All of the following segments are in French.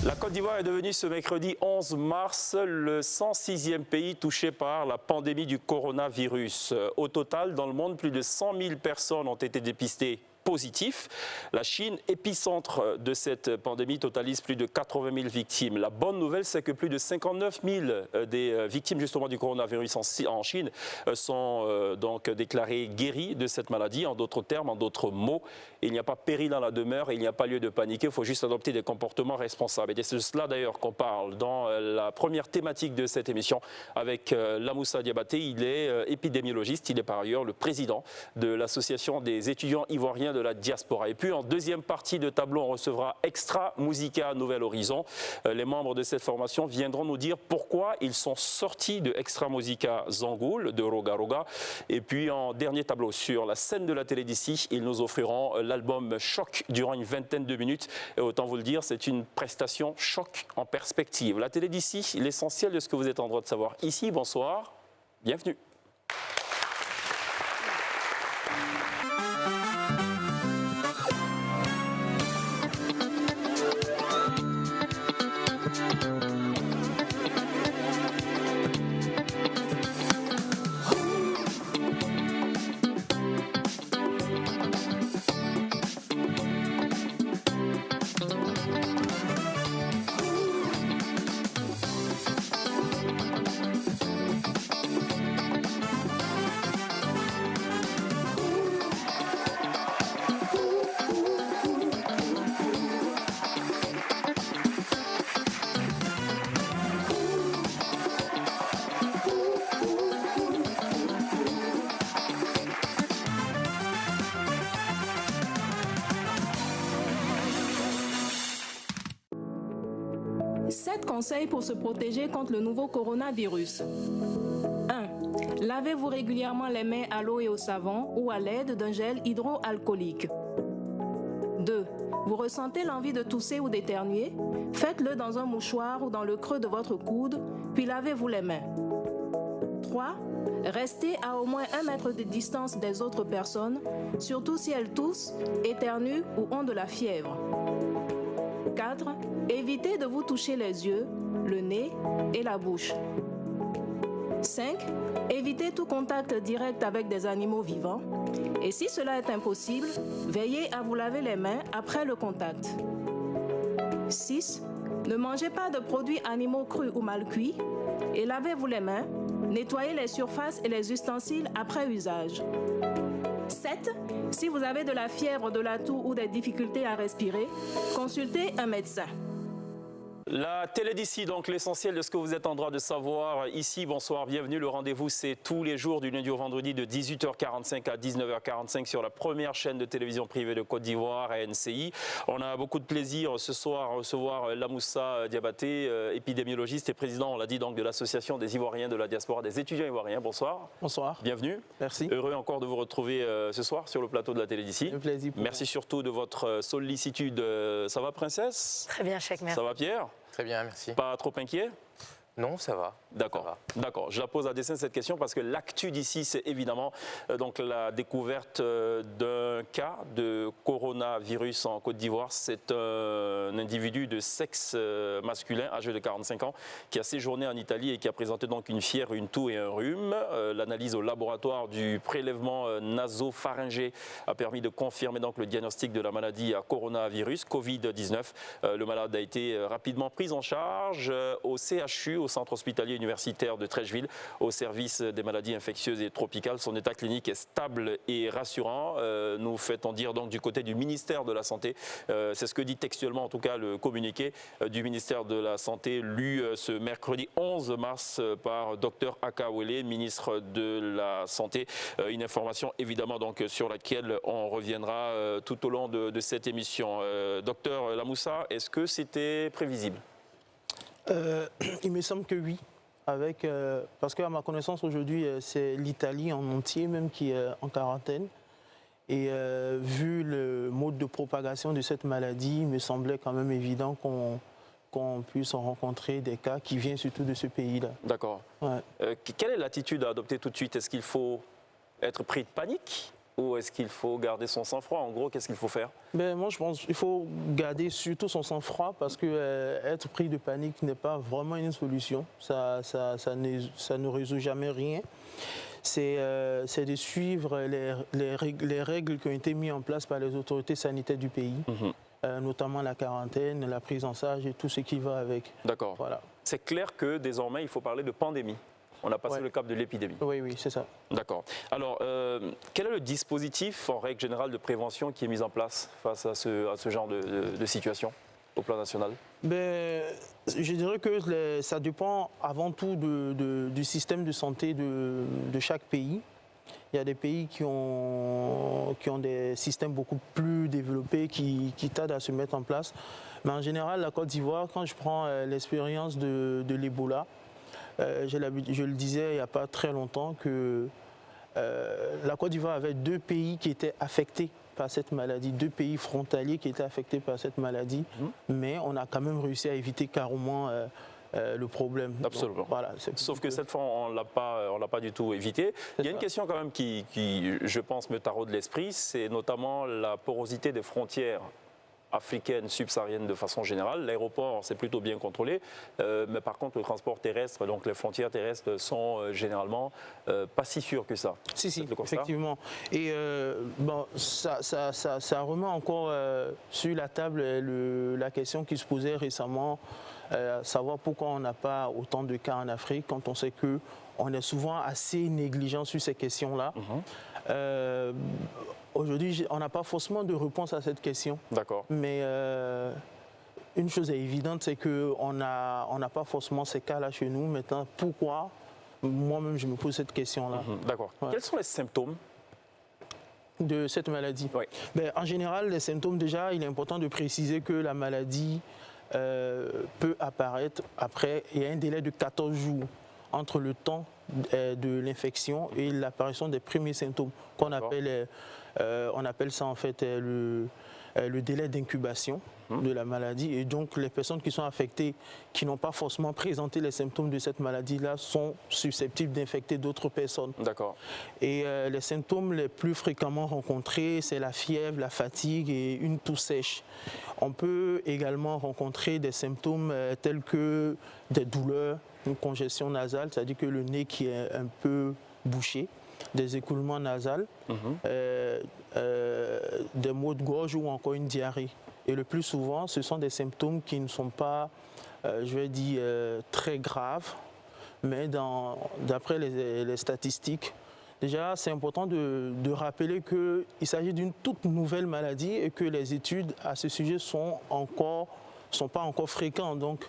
La Côte d'Ivoire est devenue ce mercredi 11 mars le 106e pays touché par la pandémie du coronavirus. Au total, dans le monde, plus de 100 000 personnes ont été dépistées positifs. La Chine, épicentre de cette pandémie, totalise plus de 80 000 victimes. La bonne nouvelle, c'est que plus de 59 000 des victimes justement du coronavirus en Chine sont donc déclarées guéries de cette maladie. En d'autres termes, en d'autres mots, il n'y a pas péril dans la demeure et il n'y a pas lieu de paniquer. Il faut juste adopter des comportements responsables. Et c'est de cela d'ailleurs qu'on parle dans la première thématique de cette émission avec Lamoussa Diabaté. Il est épidémiologiste. Il est par ailleurs le président de l'association des étudiants ivoiriens de la diaspora. Et puis en deuxième partie de tableau, on recevra Extra Musica Nouvel Horizon. Les membres de cette formation viendront nous dire pourquoi ils sont sortis de Extra Musica Zangoul, de Roga Roga. Et puis en dernier tableau, sur la scène de la télé d'ici, ils nous offriront l'album Choc durant une vingtaine de minutes. Et autant vous le dire, c'est une prestation choc en perspective. La télé d'ici, l'essentiel de ce que vous êtes en droit de savoir ici. Bonsoir, bienvenue. Conseils pour se protéger contre le nouveau coronavirus. 1. Lavez-vous régulièrement les mains à l'eau et au savon ou à l'aide d'un gel hydroalcoolique. 2. Vous ressentez l'envie de tousser ou d'éternuer? Faites-le dans un mouchoir ou dans le creux de votre coude, puis lavez-vous les mains. 3. Restez à au moins 1 mètre de distance des autres personnes, surtout si elles toussent, éternuent ou ont de la fièvre. 4. Évitez de vous toucher les yeux, le nez et la bouche. 5. Évitez tout contact direct avec des animaux vivants. Et si cela est impossible, veillez à vous laver les mains après le contact. 6. Ne mangez pas de produits animaux crus ou mal cuits et lavez-vous les mains. Nettoyez les surfaces et les ustensiles après usage. 7. Si vous avez de la fièvre, de la toux ou des difficultés à respirer, consultez un médecin. La télé d'ici, donc l'essentiel de ce que vous êtes en droit de savoir ici. Bonsoir, bienvenue. Le rendez-vous, c'est tous les jours du lundi au vendredi de 18h45 à 19h45 sur la première chaîne de télévision privée de Côte d'Ivoire, NCI. On a beaucoup de plaisir ce soir à recevoir Lamoussa Diabaté, épidémiologiste et président, on l'a dit, donc de l'association des Ivoiriens de la diaspora, des étudiants ivoiriens. Bonsoir. Bonsoir. Bienvenue. Merci. Heureux encore de vous retrouver ce soir sur le plateau de la télé d'ici. Un plaisir. Merci surtout de votre sollicitude. Ça va, princesse? Très bien, Cheikh, merci. Ça va, Pierre? Très bien, merci. Pas trop inquiet? Non, ça va. D'accord, d'accord. Je la pose à dessein cette question parce que l'actu d'ici, c'est évidemment donc la découverte d'un cas de coronavirus en Côte d'Ivoire. C'est un individu de sexe masculin, âgé de 45 ans, qui a séjourné en Italie et qui a présenté donc une fièvre, une toux et un rhume. L'analyse au laboratoire du prélèvement nasopharyngé a permis de confirmer donc le diagnostic de la maladie à coronavirus, Covid-19. Le malade a été rapidement pris en charge au CHU, au centre hospitalier universitaire de Treichville, au service des maladies infectieuses et tropicales. Son état clinique est stable et rassurant. Nous fait-on dire donc du côté du ministère de la Santé. C'est ce que dit textuellement en tout cas le communiqué du ministère de la Santé lu ce mercredi 11 mars par Dr Akawele, ministre de la Santé. Une information évidemment donc sur laquelle on reviendra tout au long de cette émission. Docteur Lamoussa, est-ce que c'était prévisible? Il me semble que oui, parce qu'à ma connaissance aujourd'hui, c'est l'Italie en entier même qui est en quarantaine. Et vu le mode de propagation de cette maladie, il me semblait quand même évident qu'on puisse en rencontrer des cas qui viennent surtout de ce pays-là. D'accord. Ouais. Quelle est l'attitude à adopter tout de suite? Est-ce qu'il faut être pris de panique ou est-ce qu'il faut garder son sang-froid? En gros, qu'est-ce qu'il faut faire? Ben, moi, je pense qu'il faut garder surtout son sang-froid parce que être pris de panique n'est pas vraiment une solution. Ça ne résout jamais rien. C'est de suivre les règles qui ont été mises en place par les autorités sanitaires du pays, notamment la quarantaine, la prise en charge et tout ce qui va avec. D'accord. Voilà. C'est clair que désormais, il faut parler de pandémie. On a passé le cap de l'épidémie. Oui, oui, c'est ça. D'accord. Alors, quel est le dispositif, en règle générale, de prévention qui est mis en place face à ce genre de situation au plan national? Ben, je dirais que ça dépend avant tout du système de santé de chaque pays. Il y a des pays qui ont des systèmes beaucoup plus développés qui tardent à se mettre en place. Mais en général, la Côte d'Ivoire, quand je prends l'expérience de l'Ebola, je le disais il n'y a pas très longtemps que la Côte d'Ivoire avait 2 pays qui étaient affectés par cette maladie, 2 pays frontaliers qui étaient affectés par cette maladie, mais on a quand même réussi à éviter carrément le problème. Absolument. Donc, voilà, sauf que cette fois, on l'a pas du tout évité. Il y a une question quand même qui, je pense, me taraude l'esprit, c'est notamment la porosité des frontières africaine, subsaharienne de façon générale. L'aéroport, c'est plutôt bien contrôlé, mais par contre, le transport terrestre, donc les frontières terrestres sont généralement pas si sûres que ça. Si, effectivement. Et bon, ça remet encore sur la table la question qui se posait récemment, savoir pourquoi on n'a pas autant de cas en Afrique quand on sait qu'on est souvent assez négligent sur ces questions-là. Aujourd'hui, on n'a pas forcément de réponse à cette question. D'accord. Mais une chose est évidente, c'est qu'on n'a pas forcément ces cas-là chez nous. Maintenant, pourquoi? Moi-même, je me pose cette question-là. D'accord. Ouais. Quels sont les symptômes de cette maladie? Oui. Ben, en général, les symptômes, déjà, il est important de préciser que la maladie peut apparaître après. Il y a un délai de 14 jours entre le temps de l'infection et l'apparition des premiers symptômes qu'on appelle, on appelle ça en fait le délai d'incubation de la maladie. Et donc les personnes qui sont affectées, qui n'ont pas forcément présenté les symptômes de cette maladie-là, sont susceptibles d'infecter d'autres personnes. D'accord. Et les symptômes les plus fréquemment rencontrés, c'est la fièvre, la fatigue et une toux sèche. On peut également rencontrer des symptômes tels que des douleurs, une congestion nasale, c'est-à-dire que le nez qui est un peu bouché, des écoulements nasales, des maux de gorge ou encore une diarrhée. Et le plus souvent, ce sont des symptômes qui ne sont pas, je vais dire, très graves, mais d'après les statistiques, déjà, c'est important de rappeler qu'il s'agit d'une toute nouvelle maladie et que les études à ce sujet sont pas encore fréquentes. Donc,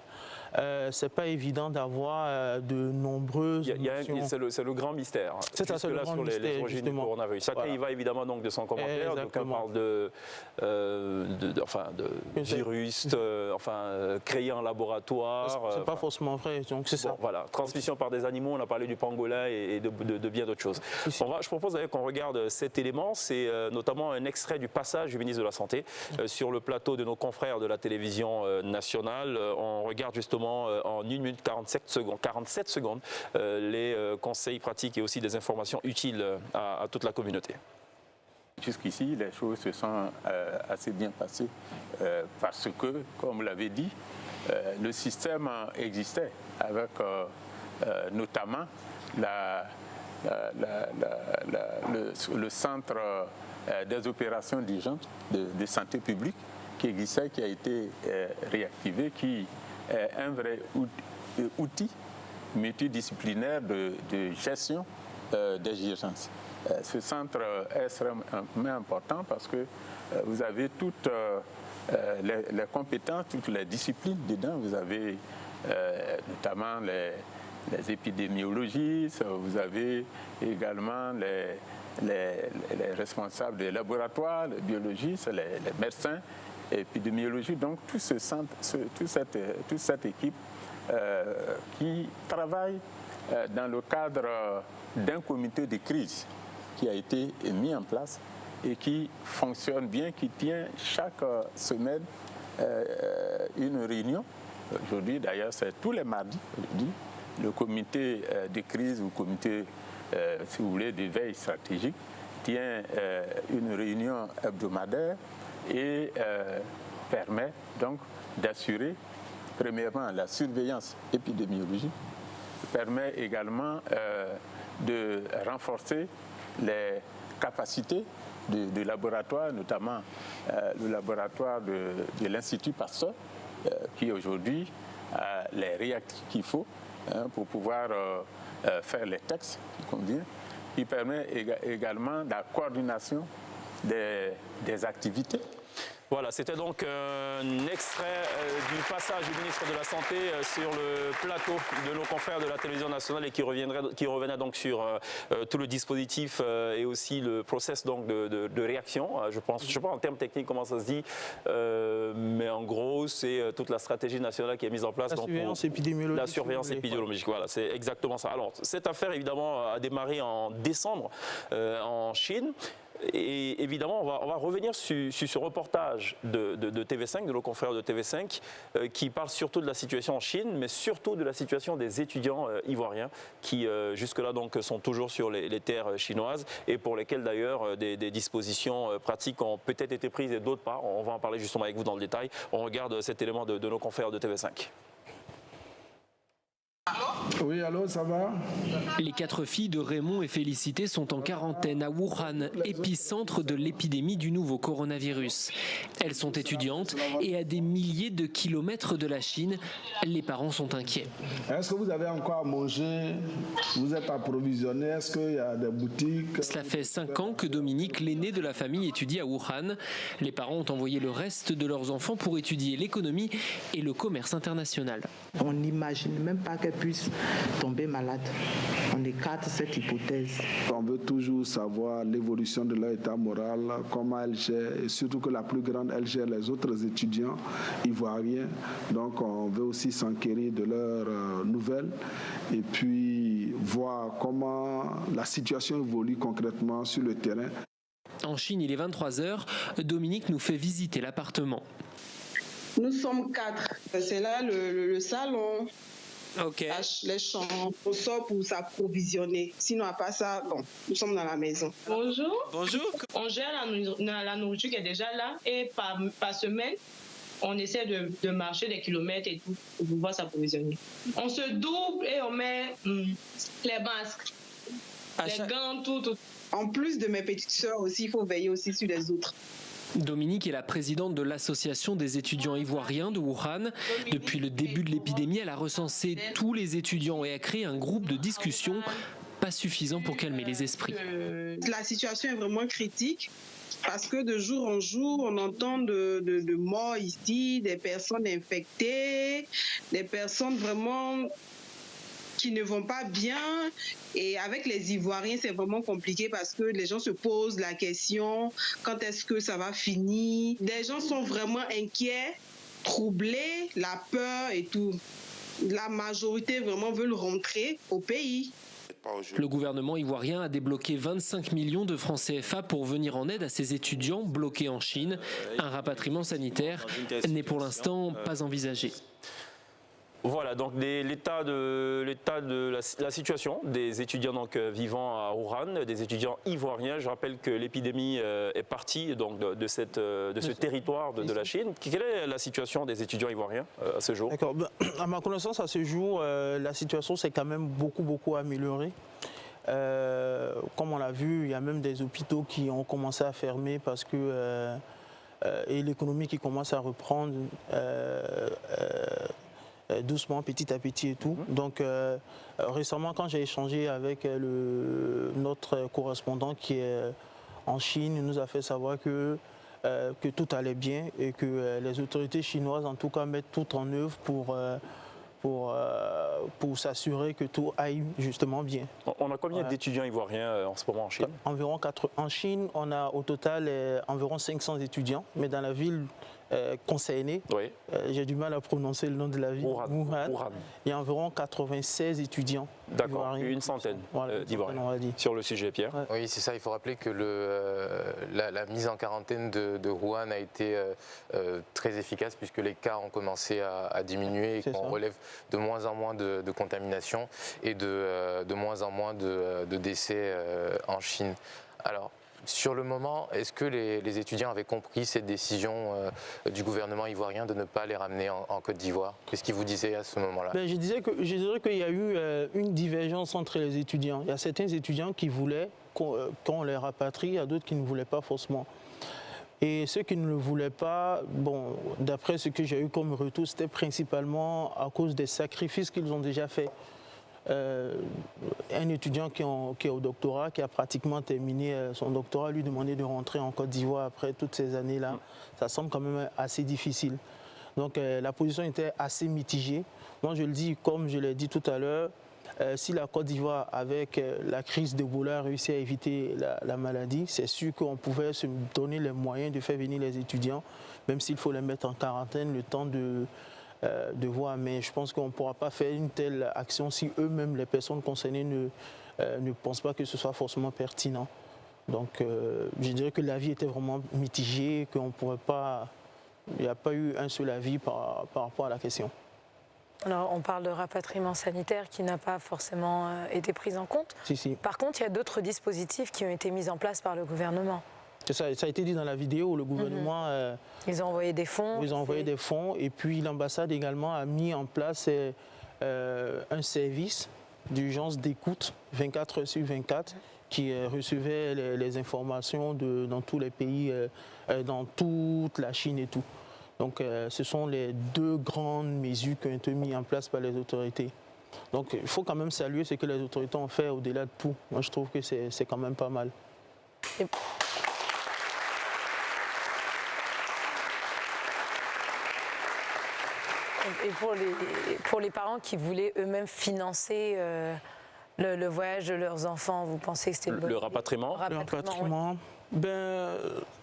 c'est pas évident d'avoir de nombreuses c'est le grand mystère. C'est ça, c'est le grand mystère, les origines du coronavirus. Chacun y va évidemment donc de son commentaire. D'aucuns parlent de virus, créé en laboratoire. C'est pas forcément vrai, donc c'est ça. Voilà, transmission par des animaux, on a parlé du pangolin et de bien d'autres choses. Je propose d'ailleurs qu'on regarde cet élément, c'est notamment un extrait du passage du ministre de la Santé sur le plateau de nos confrères de la télévision nationale. On regarde justement en 1 minute 47 secondes les conseils pratiques et aussi des informations utiles à toute la communauté. Jusqu'ici, les choses se sont assez bien passées parce que, comme vous l'avez dit, le système existait avec notamment le centre des opérations d'urgence de santé publique qui existait, qui a été réactivé, qui est un vrai outil multidisciplinaire de gestion des urgences. Ce centre est extrêmement important parce que vous avez toutes les compétences, toutes les disciplines dedans. Vous avez notamment les épidémiologistes, vous avez également les responsables des laboratoires, les biologistes, les médecins, épidémiologie. Donc toute cette équipe qui travaille dans le cadre d'un comité de crise qui a été mis en place et qui fonctionne bien, qui tient chaque semaine une réunion. Aujourd'hui, d'ailleurs, c'est tous les mardis, le comité de crise ou comité, si vous voulez, de veille stratégique tient une réunion hebdomadaire et permet donc d'assurer premièrement la surveillance épidémiologique, permet également de renforcer les capacités de laboratoire, notamment le laboratoire de l'Institut Pasteur, qui aujourd'hui a les réactifs qu'il faut pour pouvoir faire les textes qui conviennent. Il permet également la coordination des activités. Voilà, c'était donc un extrait du passage du ministre de la Santé sur le plateau de nos confrères de la télévision nationale et qui revenait donc sur tout le dispositif et aussi le process donc de réaction. Je ne sais pas en termes techniques comment ça se dit, mais en gros, c'est toute la stratégie nationale qui est mise en place. La surveillance épidémiologique. La surveillance épidémiologique, voilà, c'est exactement ça. Alors, cette affaire, évidemment, a démarré en décembre en Chine. Et évidemment, on va revenir sur ce reportage de TV5, de nos confrères de TV5, qui parle surtout de la situation en Chine, mais surtout de la situation des étudiants ivoiriens qui, jusque-là, donc, sont toujours sur les terres chinoises et pour lesquels, d'ailleurs, des dispositions pratiques ont peut-être été prises et d'autres pas. On va en parler justement avec vous dans le détail. On regarde cet élément de nos confrères de TV5. Oui, allô, ça va? Les 4 filles de Raymond et Félicité sont en quarantaine à Wuhan, épicentre de l'épidémie du nouveau coronavirus. Elles sont étudiantes et à des milliers de kilomètres de la Chine, les parents sont inquiets. Est-ce que vous avez encore à manger? Vous êtes approvisionné? Est-ce qu'il y a des boutiques? Cela fait 5 ans que Dominique, l'aîné de la famille, étudie à Wuhan. Les parents ont envoyé le reste de leurs enfants pour étudier l'économie et le commerce international. On n'imagine même pas qu'elle puisse tomber malade. On écarte cette hypothèse. On veut toujours savoir l'évolution de leur état moral, comment elle gère, et surtout que la plus grande, elle gère les autres étudiants ivoiriens. Donc on veut aussi s'enquérir de leurs nouvelles et puis voir comment la situation évolue concrètement sur le terrain. En Chine, il est 23h. Dominique nous fait visiter l'appartement. Nous sommes 4. C'est là le salon. Ok. Les chambres, on sort pour s'approvisionner. Sinon, à part ça, bon, nous sommes dans la maison. Bonjour. Bonjour. On gère la nourriture qui est déjà là et par semaine, on essaie de marcher des kilomètres et tout pour pouvoir s'approvisionner. On se double et on met les masques, les gants, tout. En plus de mes petites sœurs aussi, il faut veiller aussi sur les autres. Dominique est la présidente de l'association des étudiants ivoiriens de Wuhan. Depuis le début de l'épidémie, elle a recensé tous les étudiants et a créé un groupe de discussion, pas suffisant pour calmer les esprits. La situation est vraiment critique parce que de jour en jour, on entend de morts ici, des personnes infectées, des personnes vraiment qui ne vont pas bien. Et avec les Ivoiriens, c'est vraiment compliqué parce que les gens se posent la question, quand est-ce que ça va finir? Les gens sont vraiment inquiets, troublés, la peur et tout. La majorité vraiment veulent rentrer au pays. Le gouvernement ivoirien a débloqué 25 millions de francs CFA pour venir en aide à ces étudiants bloqués en Chine. Un rapatriement sanitaire n'est pour l'instant pas envisagé. Voilà, donc l'état de la situation des étudiants donc, vivant à Wuhan, des étudiants ivoiriens. Je rappelle que l'épidémie est partie donc, de ce territoire de la Chine. Quelle est la situation des étudiants ivoiriens à ce jour? D'accord. À ma connaissance, à ce jour, la situation s'est quand même beaucoup améliorée. Comme on l'a vu, il y a même des hôpitaux qui ont commencé à fermer parce que et l'économie qui commence à reprendre doucement, petit à petit et tout. Donc récemment, quand j'ai échangé avec notre correspondant qui est en Chine, il nous a fait savoir que tout allait bien et que les autorités chinoises, en tout cas, mettent tout en œuvre pour s'assurer que tout aille justement bien. On a combien d'étudiants ivoiriens en ce moment en Chine? Environ 4. En Chine, on a au total environ 500 étudiants, mais dans la ville concernée, oui. J'ai du mal à prononcer le nom de la ville, Wuhan. Il y a environ 96 étudiants. D'accord, une centaine d'Ivoiriens sur le sujet, Pierre. Ouais. Oui, c'est ça, il faut rappeler que la mise en quarantaine de Wuhan a été très efficace puisque les cas ont commencé à diminuer et qu'on relève de moins en moins de contamination et de moins en moins de décès en Chine. Alors, Sur le moment, est-ce que les étudiants avaient compris cette décision du gouvernement ivoirien de ne pas les ramener en Côte d'Ivoire? Qu'est-ce qu'ils vous disaient à ce moment-là? Je dirais qu'il y a eu une divergence entre les étudiants. Il y a certains étudiants qui voulaient qu'on les rapatrie, il y a d'autres qui ne voulaient pas forcément. Et ceux qui ne le voulaient pas, bon, d'après ce que j'ai eu comme retour, c'était principalement à cause des sacrifices qu'ils ont déjà faits. Un étudiant qui est au doctorat, qui a pratiquement terminé son doctorat, lui demander de rentrer en Côte d'Ivoire après toutes ces années-là, ça semble quand même assez difficile. Donc la position était assez mitigée. Moi je le dis, comme je l'ai dit tout à l'heure, si la Côte d'Ivoire, avec la crise d'Ebola, a réussi à éviter la maladie, c'est sûr qu'on pouvait se donner les moyens de faire venir les étudiants, même s'il faut les mettre en quarantaine, le temps de voir. Mais je pense qu'on ne pourra pas faire une telle action si eux-mêmes, les personnes concernées, ne pensent pas que ce soit forcément pertinent. Donc je dirais que l'avis était vraiment mitigé, qu'on ne pourrait pas... Il n'y a pas eu un seul avis par rapport à la question. Alors, on parle de rapatriement sanitaire qui n'a pas forcément été pris en compte. Si. Par contre, il y a d'autres dispositifs qui ont été mis en place par le gouvernement. Ça a été dit dans la vidéo, le gouvernement... Ils ont envoyé des fonds. Ils ont envoyé des fonds et puis l'ambassade également a mis en place un service d'urgence d'écoute 24 heures sur 24 qui recevait les informations dans tous les pays, dans toute la Chine et tout. Donc ce sont les deux grandes mesures qui ont été mises en place par les autorités. Donc il faut quand même saluer ce que les autorités ont fait au-delà de tout. Moi je trouve que c'est quand même pas mal. Et pour les parents qui voulaient eux-mêmes financer le voyage de leurs enfants, vous pensez que c'était le rapatriement? Le rapatriement, oui.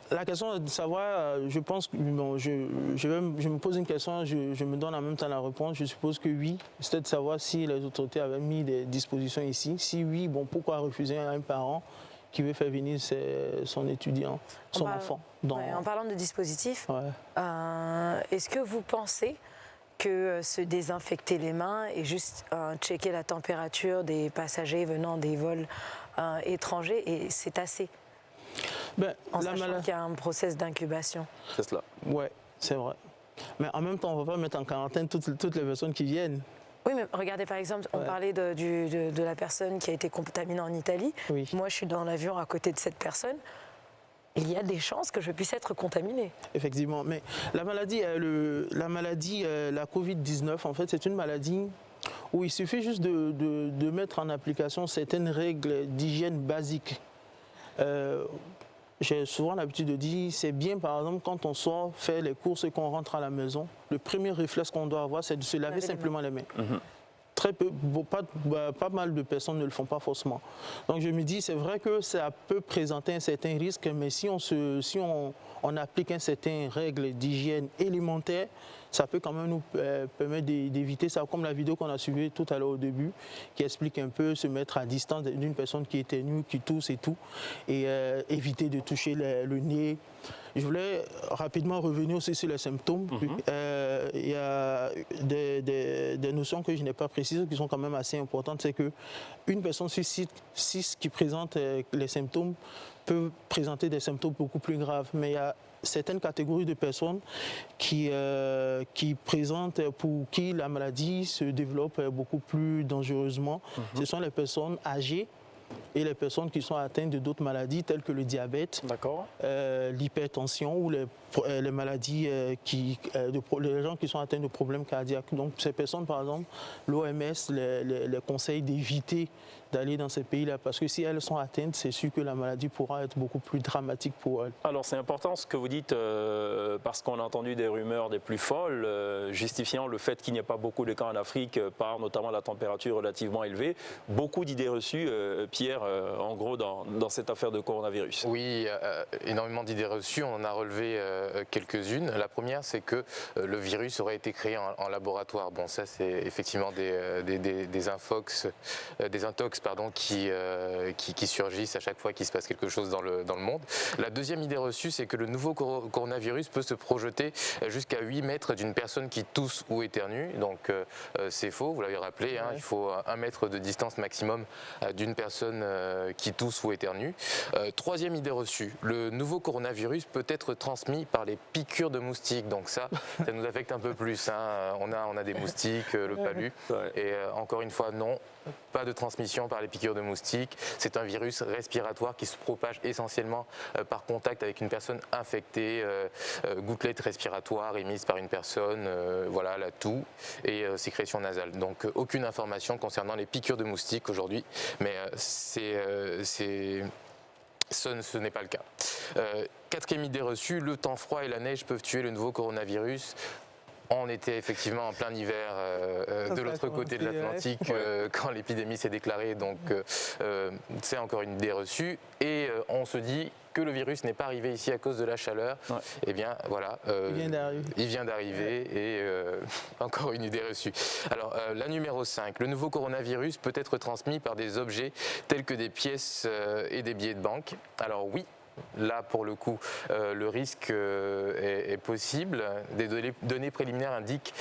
La question de savoir, je pense que je me pose une question, je me donne en même temps la réponse. Je suppose que oui. C'était de savoir si les autorités avaient mis des dispositions ici. Si oui, bon, pourquoi refuser à un parent qui veut faire venir son étudiant, son enfant En parlant de dispositifs, est-ce que vous pensez que se désinfecter les mains et juste checker la température des passagers venant des vols étrangers, et c'est assez? En sachant qu'il y a un process d'incubation. C'est cela. Oui, c'est vrai. Mais en même temps, on ne va pas mettre en quarantaine toutes les personnes qui viennent. Oui, mais regardez par exemple, on parlait de la personne qui a été contaminée en Italie. Oui. Moi, je suis dans l'avion à côté de cette personne. Il y a des chances que je puisse être contaminée. Effectivement, mais la maladie, la Covid-19, en fait, c'est une maladie où il suffit juste de mettre en application certaines règles d'hygiène basiques. J'ai souvent l'habitude de dire, c'est bien par exemple quand on sort faire les courses et qu'on rentre à la maison, le premier réflexe qu'on doit avoir, c'est de se laver simplement les mains. Très peu, pas mal de personnes ne le font pas forcément. Donc je me dis, c'est vrai que ça peut présenter un certain risque, mais si on applique un certain règle d'hygiène élémentaire, ça peut quand même nous permettre d'éviter ça, comme la vidéo qu'on a suivie tout à l'heure au début, qui explique un peu se mettre à distance d'une personne qui éternue, qui tousse et tout, et éviter de toucher le nez. Je voulais rapidement revenir aussi sur les symptômes. Il y a des notions que je n'ai pas précises, qui sont quand même assez importantes. C'est qu'une personne sur 6 qui présente les symptômes peut présenter des symptômes beaucoup plus graves. Mais il y a certaines catégories de personnes qui présentent, pour qui la maladie se développe beaucoup plus dangereusement. Ce sont les personnes âgées et les personnes qui sont atteintes de d'autres maladies telles que le diabète, l'hypertension ou les maladies, les gens qui sont atteints de problèmes cardiaques. Donc ces personnes, par exemple, l'OMS les conseille d'éviter d'aller dans ces pays-là parce que si elles sont atteintes, c'est sûr que la maladie pourra être beaucoup plus dramatique pour elles. Alors c'est important ce que vous dites parce qu'on a entendu des rumeurs des plus folles justifiant le fait qu'il n'y ait pas beaucoup de cas en Afrique par notamment la température relativement élevée. Beaucoup d'idées reçues, Pierre, en gros dans cette affaire de coronavirus. Oui, énormément d'idées reçues, on en a relevé quelques-unes. La première, c'est que le virus aurait été créé en laboratoire. Bon, ça c'est effectivement des intox paradoxes qui surgissent à chaque fois qu'il se passe quelque chose dans le monde. La deuxième idée reçue, c'est que le nouveau coronavirus peut se projeter jusqu'à 8 mètres d'une personne qui tousse ou éternue. Donc c'est faux, vous l'avez rappelé, il faut 1 mètre de distance maximum d'une personne qui tousse ou éternue. Troisième idée reçue, le nouveau coronavirus peut être transmis par les piqûres de moustiques. Donc ça nous affecte un peu plus. On a des moustiques, le palu. Et encore une fois, non, pas de transmission par les piqûres de moustiques. C'est un virus respiratoire qui se propage essentiellement par contact avec une personne infectée, gouttelettes respiratoires émises par une personne, voilà, la toux et sécrétion nasale. Donc aucune information concernant les piqûres de moustiques aujourd'hui, mais ce n'est pas le cas. Quatrième idée reçue, le temps froid et la neige peuvent tuer le nouveau coronavirus. On était effectivement en plein hiver de l'autre côté de l'Atlantique quand l'épidémie s'est déclarée, donc c'est encore une idée reçue. Et on se dit que le virus n'est pas arrivé ici à cause de la chaleur. Eh bien voilà, il vient d'arriver et encore une idée reçue. Alors la numéro 5, le nouveau coronavirus peut être transmis par des objets tels que des pièces et des billets de banque. Alors oui. Là, pour le coup, le risque est possible. Des données préliminaires indiquent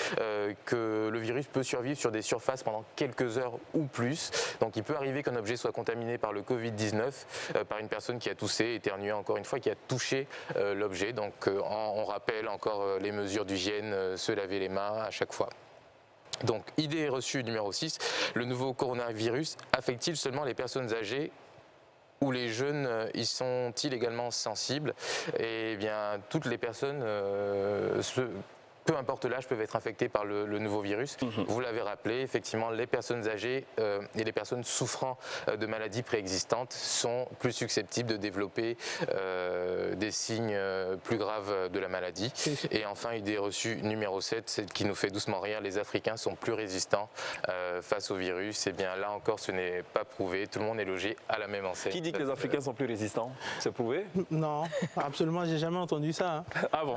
que le virus peut survivre sur des surfaces pendant quelques heures ou plus. Donc, il peut arriver qu'un objet soit contaminé par le Covid-19, par une personne qui a toussé, éternué, encore une fois, qui a touché l'objet. Donc, on rappelle encore les mesures d'hygiène, se laver les mains à chaque fois. Donc, idée reçue numéro 6, le nouveau coronavirus affecte-t-il seulement les personnes âgées ou les jeunes y sont-ils également sensibles? Eh bien, toutes les personnes, peu importe l'âge, peuvent être infectées par le nouveau virus. Vous l'avez rappelé, effectivement, les personnes âgées et les personnes souffrant de maladies préexistantes sont plus susceptibles de développer des signes plus graves de la maladie. Et enfin, idée reçue numéro 7, celle qui nous fait doucement rire, les Africains sont plus résistants face au virus. Eh bien, là encore, ce n'est pas prouvé. Tout le monde est logé à la même enseigne. Qui dit que les Africains sont plus résistants? C'est prouvé? Non, absolument, j'ai jamais entendu ça. Ah bon?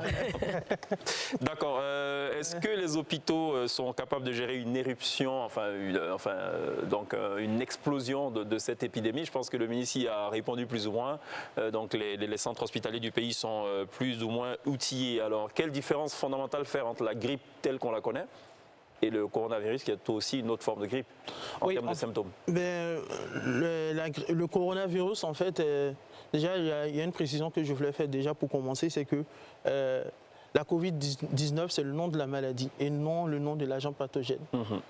D'accord. Est-ce que les hôpitaux sont capables de gérer une éruption, donc une explosion de cette épidémie? Je pense que le ministre y a répondu plus ou moins. Donc les centres hospitaliers du pays sont plus ou moins outillés. Alors, quelle différence fondamentale faire entre la grippe telle qu'on la connaît et le coronavirus qui est aussi une autre forme de grippe en termes de symptômes? Le coronavirus, en fait, déjà, il y a une précision que je voulais faire déjà pour commencer, c'est que la Covid-19, c'est le nom de la maladie et non le nom de l'agent pathogène.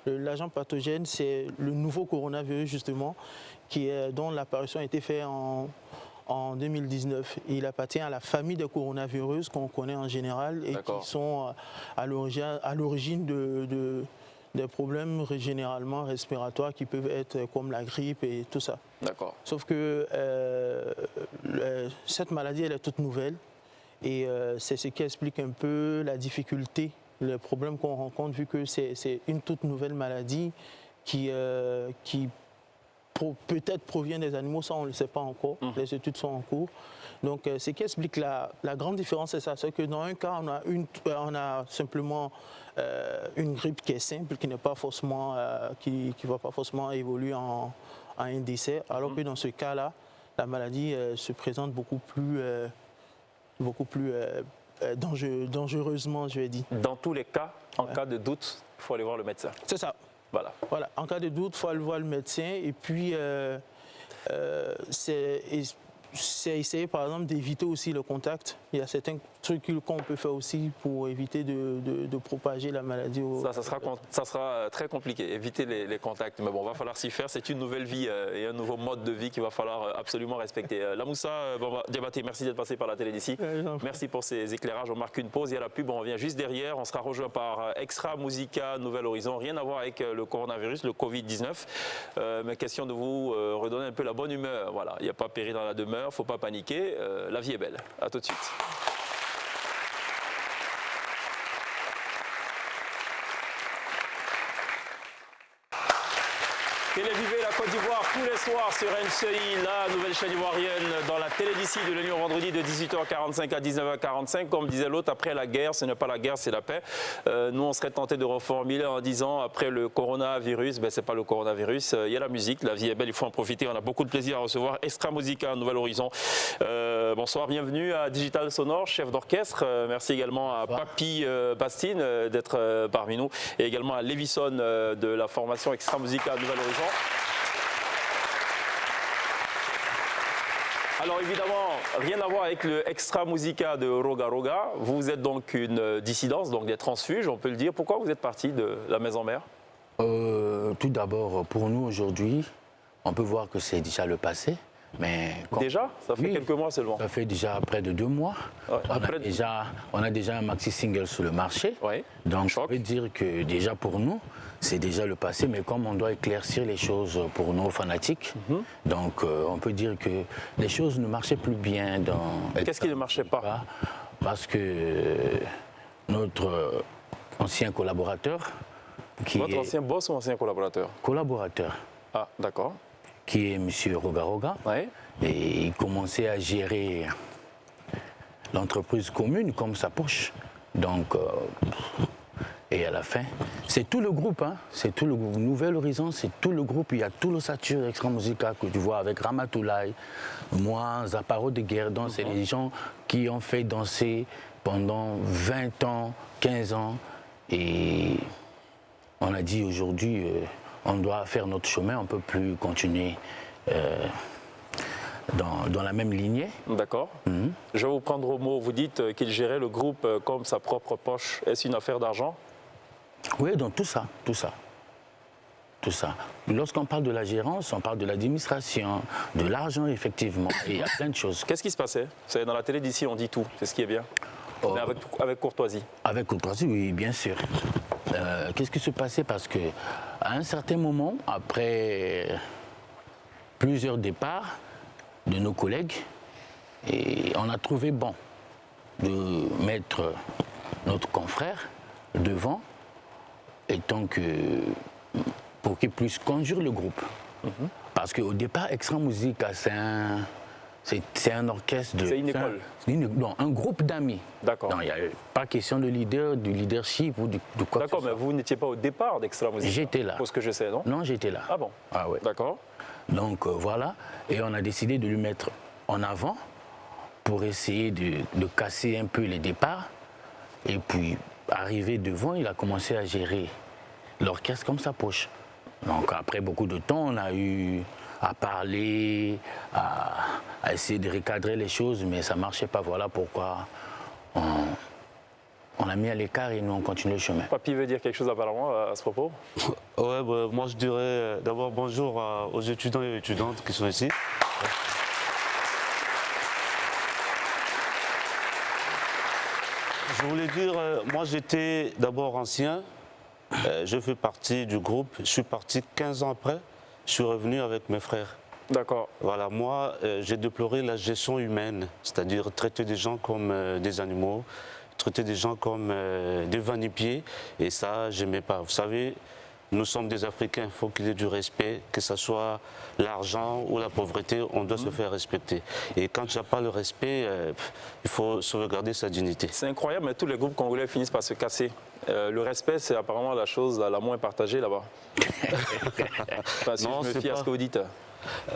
L'agent pathogène, c'est le nouveau coronavirus, justement, dont l'apparition a été faite en 2019. Il appartient à la famille des coronavirus qu'on connaît en général et qui sont à l'origine des problèmes généralement respiratoires qui peuvent être comme la grippe et tout ça. D'accord. Sauf que cette maladie, elle est toute nouvelle. Et c'est ce qui explique un peu la difficulté, le problème qu'on rencontre, vu que c'est une toute nouvelle maladie qui peut-être provient des animaux, ça on ne le sait pas encore, les études sont en cours. Donc ce qui explique la grande différence, c'est ça, c'est que dans un cas, on a simplement une grippe qui est simple, qui n'est pas forcément, qui va pas forcément évoluer en un décès, alors que dans ce cas-là, la maladie se présente beaucoup plus dangereusement, je vais dire. Dans tous les cas, en cas de doute, il faut aller voir le médecin. C'est ça. Voilà. En cas de doute, il faut aller voir le médecin. Et puis, c'est essayer, par exemple, d'éviter aussi le contact. Il y a certains trucs qu'on peut faire aussi pour éviter de propager la maladie. Ça sera très compliqué, éviter les contacts. Mais bon, il va falloir s'y faire. C'est une nouvelle vie et un nouveau mode de vie qu'il va falloir absolument respecter. Lamoussa Diabaté, merci d'être passé par la télé d'ici. Merci pour ces éclairages. On marque une pause. Il y a la pub, on revient juste derrière. On sera rejoint par Extra Musica Nouvel Horizon. Rien à voir avec le coronavirus, le Covid-19. Mais question de vous redonner un peu la bonne humeur. Voilà, il n'y a pas péril dans la demeure. Il ne faut pas paniquer, la vie est belle. À tout de suite. Téléviver la Côte d'Ivoire tous les soirs sur NCI, la nouvelle chaîne ivoirienne dans la télé d'ici de lundi au vendredi de 18h45 à 19h45. Comme disait l'autre, après la guerre, ce n'est pas la guerre, c'est la paix. Nous, on serait tenté de reformuler en disant après le coronavirus, ben, c'est pas le coronavirus, il y a la musique, la vie est belle, il faut en profiter. On a beaucoup de plaisir à recevoir Extra Musica, Nouvel Horizon. Bonsoir, bienvenue à Digital Sonore, chef d'orchestre. Merci également à Papy Bastine d'être parmi nous et également à Lévison de la formation Extra Musica, Nouvel Horizon. Alors évidemment, rien à voir avec le Extra Musica de Roga Roga. Vous êtes donc une dissidence, donc des transfuges, on peut le dire. Pourquoi vous êtes parti de la maison mère? Tout d'abord, pour nous aujourd'hui, on peut voir que c'est déjà le passé. Mais déjà? Ça fait quelques mois seulement? Ça fait déjà près de 2 mois. Ouais, on a déjà un maxi single sur le marché. Ouais. Donc je peux dire que déjà pour nous, c'est déjà le passé, mais comme on doit éclaircir les choses pour nos fanatiques, donc on peut dire que les choses ne marchaient plus bien dans... Qu'est-ce qui ne marchait pas? Parce que notre ancien collaborateur... Votre ancien boss ou ancien collaborateur? Collaborateur. Ah, d'accord. Qui est M. Roga Roga. Ouais. Et il commençait à gérer l'entreprise commune comme sa poche. Donc... Et à la fin, c'est tout le groupe, hein, c'est tout le groupe. Nouvel Horizon, c'est tout le groupe. Il y a tout l'ossature Extra Musica que tu vois avec Ramatoulaye, moi, Zaparo de Guerre. Donc, c'est les gens qui ont fait danser pendant 20 ans, 15 ans. Et on a dit aujourd'hui, on doit faire notre chemin, on ne peut plus continuer dans la même lignée. D'accord. Je vais vous prendre au mot. Vous dites qu'il gérait le groupe comme sa propre poche. Est-ce une affaire d'argent? Oui, donc tout ça. Lorsqu'on parle de la gérance, on parle de l'administration, de l'argent, effectivement. Et il y a plein de choses. Qu'est-ce qui se passait? C'est dans la télé d'ici, on dit tout. C'est ce qui est bien. Mais avec courtoisie. Avec courtoisie, oui, bien sûr. Qu'est-ce qui se passait? Parce qu'à un certain moment, après plusieurs départs de nos collègues, et on a trouvé bon de mettre notre confrère devant, étant que pour qu'il puisse conduire le groupe. Parce qu'au départ, Extra Musica, c'est un orchestre de... C'est une école? Non, un groupe d'amis. D'accord. Il n'y a pas question de du leadership ou de quoi que ce soit. D'accord, mais vous n'étiez pas au départ d'Extra Musica? J'étais là. Pour ce que je sais, non? Non, j'étais là. Ah bon? Ah ouais. D'accord. Donc voilà, et on a décidé de lui mettre en avant pour essayer de casser un peu les départs. Et puis, arrivé devant, il a commencé à gérer l'orchestre comme sa poche. Donc après beaucoup de temps, on a eu à parler, à essayer de recadrer les choses, mais ça ne marchait pas. Voilà pourquoi on a mis à l'écart et nous on continue le chemin. Papy veut dire quelque chose apparemment à ce propos? Ouais, bah, moi je dirais d'abord bonjour aux étudiants et étudiantes qui sont ici. Je voulais dire, moi j'étais d'abord ancien, je fais partie du groupe, je suis parti 15 ans après, je suis revenu avec mes frères. D'accord. Voilà, moi j'ai déploré la gestion humaine, c'est-à-dire traiter des gens comme des animaux, traiter des gens comme des va-nu-pieds, et ça, j'aimais pas. Vous savez, nous sommes des Africains, il faut qu'il y ait du respect, que ce soit l'argent ou la pauvreté, on doit se faire respecter. Et quand il n'y a pas le respect, il faut sauvegarder sa dignité. C'est incroyable, mais tous les groupes congolais finissent par se casser. Le respect, c'est apparemment la chose la moins partagée là-bas. Enfin, si non, je me fie à ce que vous dites.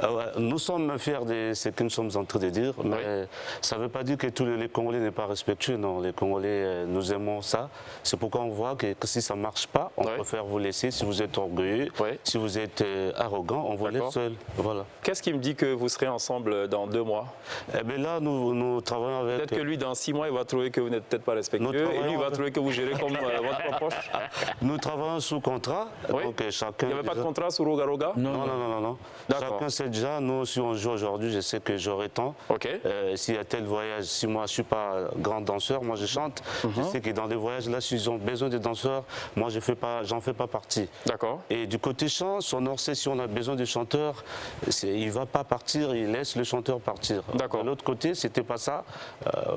Ouais, nous sommes fiers de ce que nous sommes en train de dire, mais ça ne veut pas dire que tous les Congolais n'est pas respectueux. Non, les Congolais, nous aimons ça. C'est pourquoi on voit que si ça ne marche pas, on préfère vous laisser. Si vous êtes orgueilleux, si vous êtes arrogant, on vous laisse seul. Voilà. Qu'est-ce qui me dit que vous serez ensemble dans 2 mois? Eh bien là, nous travaillons avec... Peut-être que lui, dans 6 mois, il va trouver que vous n'êtes peut-être pas respectueux et lui, il va trouver que vous gérez comme votre poche. Nous travaillons sous contrat. Donc chacun... Il n'y avait pas de contrat sous Roga Roga? Non. D'accord. chacun sait déjà. Nous aussi, on joue aujourd'hui. Je sais que j'aurai temps. S'il y a tel voyage, si moi, je ne suis pas grand danseur, moi, je chante. Je sais que dans les voyages, là, s'ils ont besoin de danseurs, moi, j'en fais pas partie. D'accord. Et du côté chant, Sonor sait si on a besoin de chanteurs, il ne va pas partir, il laisse le chanteur partir. D'accord. De l'autre côté, c'était pas ça.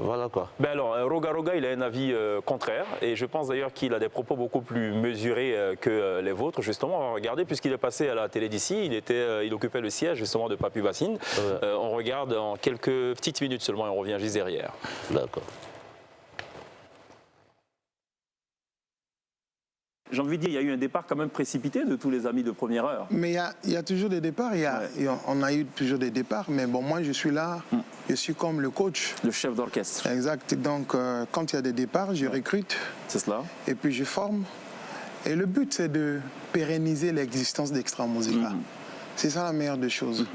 Voilà quoi. Ben alors, Roga Roga, il a un avis contraire. Et je pense d'ailleurs qu'il a des propos beaucoup plus mesurés que les vôtres. Justement, on va regarder, puisqu'il est passé à la télé d'ici, il occupait le siège justement de Papy Bassine. On regarde en quelques petites minutes seulement et on revient juste derrière. D'accord. J'ai envie de dire, il y a eu un départ quand même précipité de tous les amis de première heure. Mais il y a toujours des départs, on a eu toujours des départs, mais bon, moi je suis là, je suis comme le coach. Le chef d'orchestre. Exact, donc quand il y a des départs, je recrute. C'est cela. Et puis je forme. Et le but, c'est de pérenniser l'existence d'Extra Musica. C'est ça la meilleure des choses.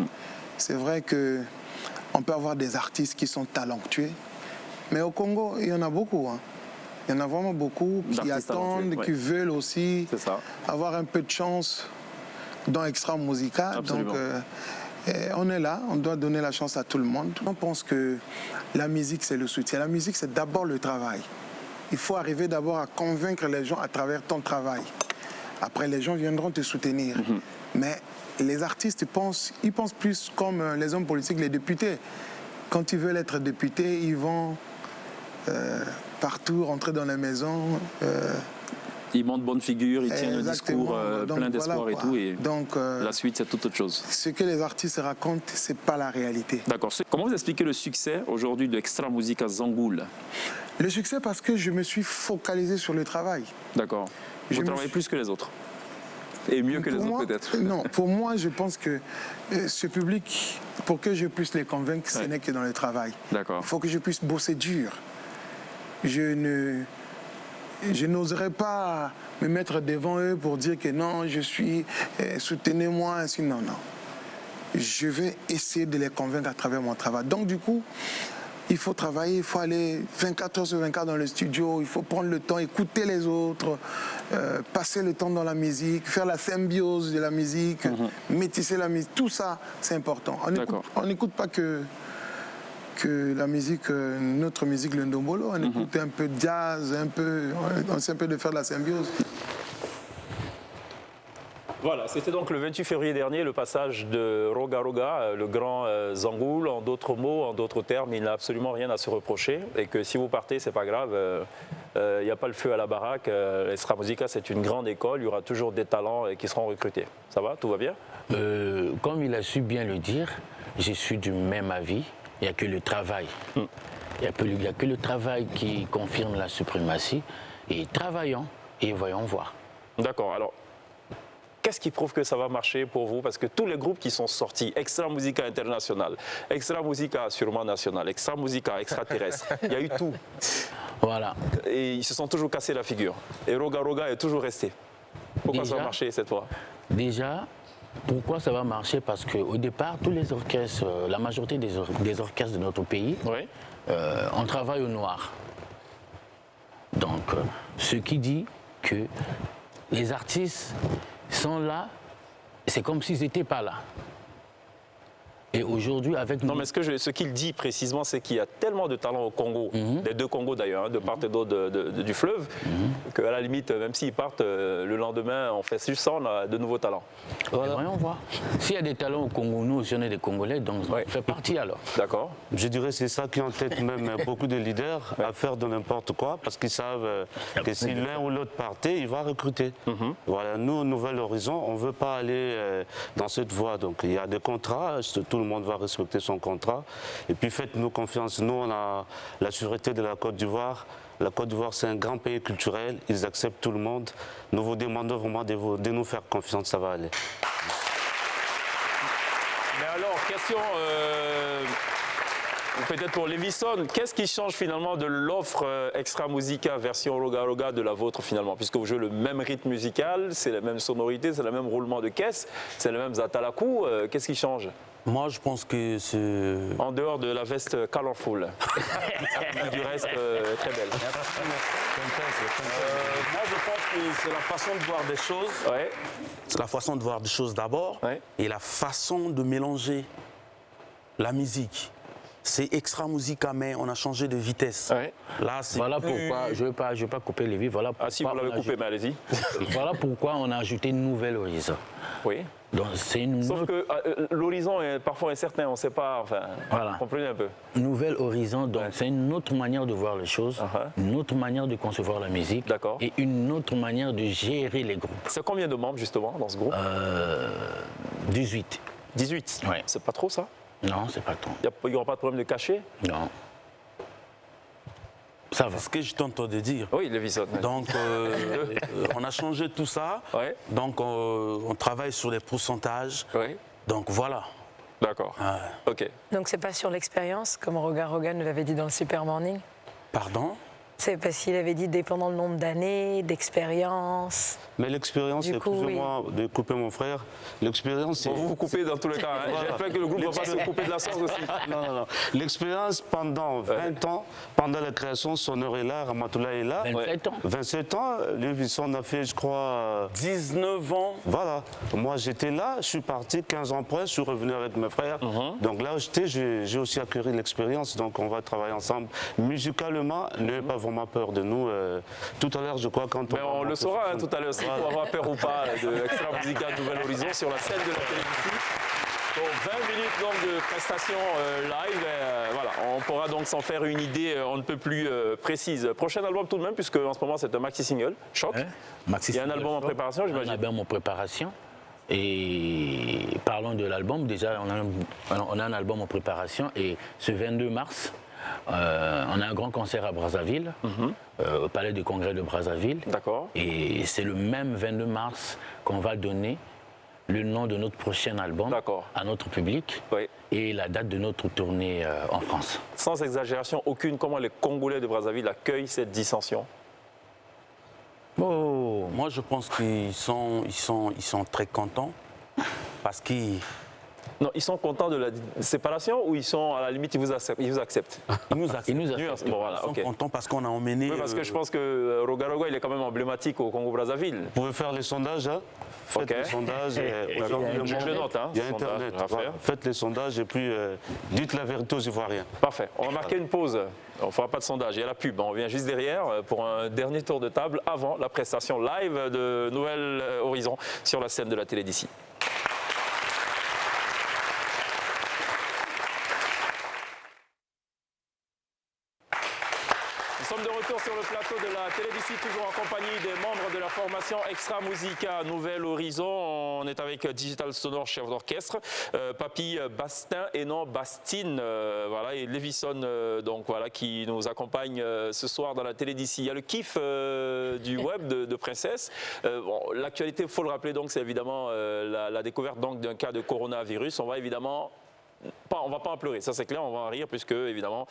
C'est vrai qu'on peut avoir des artistes qui sont talentueux, mais au Congo, il y en a beaucoup. Il y en a vraiment beaucoup qui attendent, qui veulent aussi avoir un peu de chance dans Extra Musica. Absolument. Donc, on est là, on doit donner la chance à tout le monde. On pense que la musique, c'est le soutien. La musique, c'est d'abord le travail. Il faut arriver d'abord à convaincre les gens à travers ton travail. Après, les gens viendront te soutenir. Mais les artistes, ils pensent plus comme les hommes politiques, les députés. Quand ils veulent être députés, ils vont partout, rentrer dans les maisons. Ils montent bonne figure, ils tiennent un discours plein d'espoir et tout. Et donc, la suite, c'est toute autre chose. Ce que les artistes racontent, ce n'est pas la réalité. D'accord. Comment vous expliquez le succès aujourd'hui d'Extra Musica Zangoul? Le succès parce que je me suis focalisé sur le travail. D'accord. Vous travaillez plus que les autres? Et mieux que les autres peut-être? Non, pour moi, je pense que ce public, pour que je puisse les convaincre, ce n'est que dans le travail. D'accord. Il faut que je puisse bosser dur. Je n'oserais pas me mettre devant eux pour dire que non, je suis, soutenez-moi, ainsi. Non. Je vais essayer de les convaincre à travers mon travail. Donc du coup, il faut travailler, il faut aller 24 heures sur 24 dans le studio, il faut prendre le temps, écouter les autres, passer le temps dans la musique, faire la symbiose de la musique, métisser la musique, tout ça, c'est important. On n'écoute pas que la musique, notre musique, le ndombolo, on écoute un peu de jazz, on essaie un peu de faire de la symbiose. Voilà, c'était donc le 28 février dernier le passage de Roga Roga, le grand Zangoul. En d'autres mots, en d'autres termes, il n'a absolument rien à se reprocher et que si vous partez, c'est pas grave. Il n'y a pas le feu à la baraque. Extra Musica, c'est une grande école. Il y aura toujours des talents qui seront recrutés. Ça va? Tout va bien? Comme il a su bien le dire, je suis du même avis. Il n'y a que le travail. Il n'y a que le travail qui confirme la suprématie. Et travaillons et voyons voir. D'accord. Alors, qu'est-ce qui prouve que ça va marcher pour vous? Parce que tous les groupes qui sont sortis, Extra Musica International, Extra Musica sûrement national, Extra Musica extraterrestre, il y a eu tout. Voilà. Et ils se sont toujours cassés la figure. Et Roga Roga est toujours resté. Pourquoi ça va marcher cette fois? Déjà, pourquoi ça va marcher? Parce qu'au départ, tous les orchestres, la majorité des orchestres de notre pays, on travaille au noir. Donc, ce qui dit que les artistes sont là, c'est comme s'ils n'étaient pas là. Et aujourd'hui, avec non, mais ce qu'il dit précisément, c'est qu'il y a tellement de talents au Congo, des deux Congos d'ailleurs, de part et d'autre du fleuve, qu'à la limite, même s'ils partent, le lendemain, on fait juste ça, on a de nouveaux talents. Voilà. Voyons voir. S'il y a des talents au Congo, nous aussi on est des Congolais, donc on fait partie alors. D'accord. Je dirais que c'est ça qui entête même beaucoup de leaders à faire de n'importe quoi, parce qu'ils savent que si l'un ou l'autre partait, il va recruter. Voilà, nous, au Nouvel Horizon, on ne veut pas aller dans cette voie. Donc il y a des contrats, tout le monde va respecter son contrat. Et puis faites-nous confiance. Nous, on a la sûreté de la Côte d'Ivoire. La Côte d'Ivoire, c'est un grand pays culturel. Ils acceptent tout le monde. Nous vous demandons vraiment de nous faire confiance. Ça va aller. Mais alors, question peut-être pour Lévison, qu'est-ce qui change finalement de l'offre Extra Musica version Roga Roga de la vôtre finalement? Puisque vous jouez le même rythme musical, c'est la même sonorité, c'est le même roulement de caisse, c'est le même zatalaku. Qu'est-ce qui change? Moi, je pense que c'est... En dehors de la veste colorful. Du reste, très belle. Moi, je pense que c'est la façon de voir des choses. Ouais. C'est la façon de voir des choses d'abord. Et la façon de mélanger la musique. C'est extra musica, mais on a changé de vitesse. Là, voilà pourquoi, je ne vais pas couper les vies. Voilà ah si, vous l'avez coupé, mais allez-y. Voilà pourquoi on a ajouté une nouvelle horizon. Oui. Donc, sauf que l'horizon est parfois incertain, on ne sait pas, enfin, voilà. comprenez un peu. Nouvel horizon, donc c'est une autre manière de voir les choses, une autre manière de concevoir la musique et une autre manière de gérer les groupes. C'est combien de membres justement dans ce groupe 18. 18 Oui. C'est pas trop ça? Non, c'est pas trop. Il n'y aura pas de problème de cachet? Non. Ça va. C'est ce que je t'entends de dire. Oui, Levison. Donc, on a changé tout ça. Donc, on travaille sur les pourcentages. Donc, voilà. D'accord. OK. Donc, c'est pas sur l'expérience, comme Roga nous l'avait dit dans le Super Morning? Pardon? C'est parce qu'il avait dit dépendant le nombre d'années, d'expérience. Mais l'expérience, c'est plus ou moins de couper mon frère. L'expérience, c'est... Vous vous coupez dans tous les cas. Hein. Voilà. J'espère que le groupe ne va pas se couper de la sauce aussi. Non. L'expérience pendant 20 ans, pendant la création, Sonore est là, Ramatoula est là. 27 ans. 27 ans, Levison a fait, je crois... 19 ans. Voilà. Moi, j'étais là, je suis parti 15 ans après, je suis revenu avec mes frères. Donc là où j'étais, j'ai aussi acquis l'expérience. Donc on va travailler ensemble. Musicalement, n'ayez pas vraiment peur de nous. Tout à l'heure, je crois, quand on le saura tout à l'heure, s'il faut avoir peur ou pas de l'Extra Musica Nouvel Horizon sur la scène de la télévision. Pour 20 minutes donc, de prestations live, voilà, on pourra donc s'en faire une idée on ne peut plus précise. Prochain album tout de même, puisque en ce moment c'est un maxi-single, Choc. Il y a un album en préparation, j'imagine. Un album en préparation. Et parlons de l'album, déjà on a un album en préparation et ce 22 mars, on a un grand concert à Brazzaville, au Palais du Congrès de Brazzaville. D'accord. Et c'est le même 22 mars qu'on va donner le nom de notre prochain album à notre public et la date de notre tournée en France. Sans exagération aucune, comment les Congolais de Brazzaville accueillent cette dissension? Oh, moi je pense qu'ils sont très contents parce qu'ils... Non, ils sont contents de la séparation ou ils sont à la limite, ils vous acceptent? Ils nous acceptent. Bon, voilà, ils sont contents parce qu'on a emmené... Oui, parce que je pense que Roga il est quand même emblématique au Congo-Brazzaville. Vous pouvez faire les sondages, hein. Faites les sondages. Il y a Internet. Faites les sondages et puis dites la vérité aux Ivoiriens. Parfait. On va marquer une pause. On ne fera pas de sondage. Il y a la pub. On revient juste derrière pour un dernier tour de table avant la prestation live de Nouvel Horizon sur la scène de la télé d'ici. Nous sommes de retour sur le plateau de la télé d'ici, toujours en compagnie des membres de la formation Extra Musica Nouvel Horizon. On est avec Digital Sonore, chef d'orchestre, Papy Bastin et non Bastine, voilà, et Levison, donc voilà, qui nous accompagne ce soir dans la télé d'ici. Il y a le kiff du web de Princesse. Bon, l'actualité, il faut le rappeler, donc, c'est évidemment la découverte d'un cas de coronavirus. On va évidemment... on ne va pas en pleurer, ça c'est clair, on va en rire puisque évidemment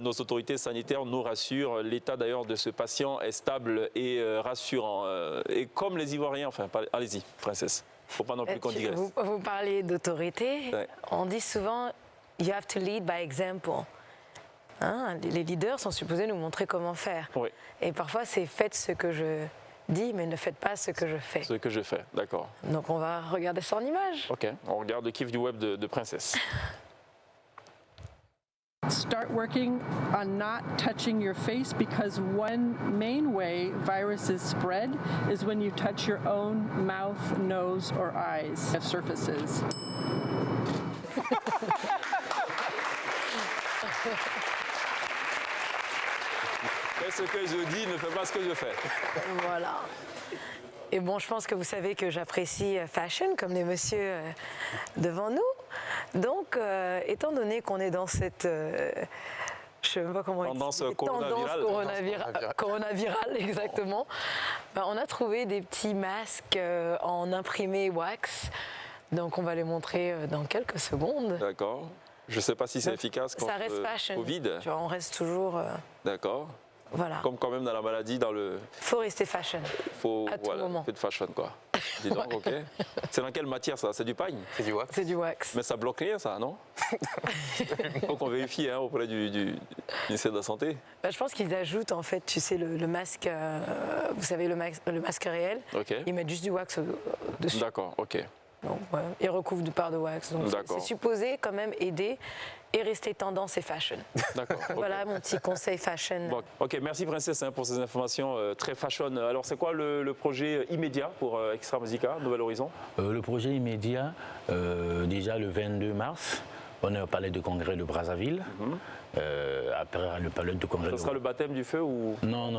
nos autorités sanitaires nous rassurent. L'état d'ailleurs de ce patient est stable et rassurant. Et comme les Ivoiriens, enfin allez-y Princesse, il ne faut pas non plus qu'on digresse. Vous parlez d'autorité, on dit souvent « you have to lead by example ». Hein, les leaders sont supposés nous montrer comment faire. Oui. Et parfois c'est faites ce que je dis, mais ne faites pas ce que je fais. Ce que je fais, d'accord. Donc on va regarder ça en image. Ok, on regarde le kiff du web de Princesse. Start working on not touching your face because one main way viruses spread is when you touch your own mouth, nose, or eyes surfaces. Fais ce que je dis, ne fais pas ce que je fais. Voilà. Et bon, je pense que vous savez que j'apprécie fashion, comme les messieurs devant nous. Donc, étant donné qu'on est dans cette... je ne sais même pas comment tendance coronavirale, exactement. Ben, on a trouvé des petits masques en imprimé wax. Donc, on va les montrer dans quelques secondes. D'accord. Je ne sais pas si c'est efficace contre ça reste fashion. Covid. Tu vois, on reste toujours... D'accord. Voilà. Comme quand même dans la maladie, dans le... Faut rester fashion. Faut, à tout moment. Fait de fashion, quoi. Dis donc, ok. C'est dans quelle matière, ça? C'est du pagne? C'est du wax. C'est du wax. Mais ça bloque rien, ça, non? Faut qu'on vérifie auprès du ministère de la Santé. Bah, je pense qu'ils ajoutent, en fait, tu sais, le masque, vous savez, le masque réel. Okay. Ils mettent juste du wax dessus. D'accord, ok. Donc, ouais, ils recouvrent du part de wax. Donc, c'est supposé quand même aider et rester tendance et fashion. D'accord. Voilà mon petit conseil fashion. Bon, ok, merci Princesse pour ces informations très fashion. Alors, c'est quoi le projet immédiat pour Extra Musica, Nouvel Horizon? Le projet immédiat, déjà le 22 mars, on est au palais de congrès de Brazzaville. Après le palais de congrès. Ça sera le baptême du feu ou? Non.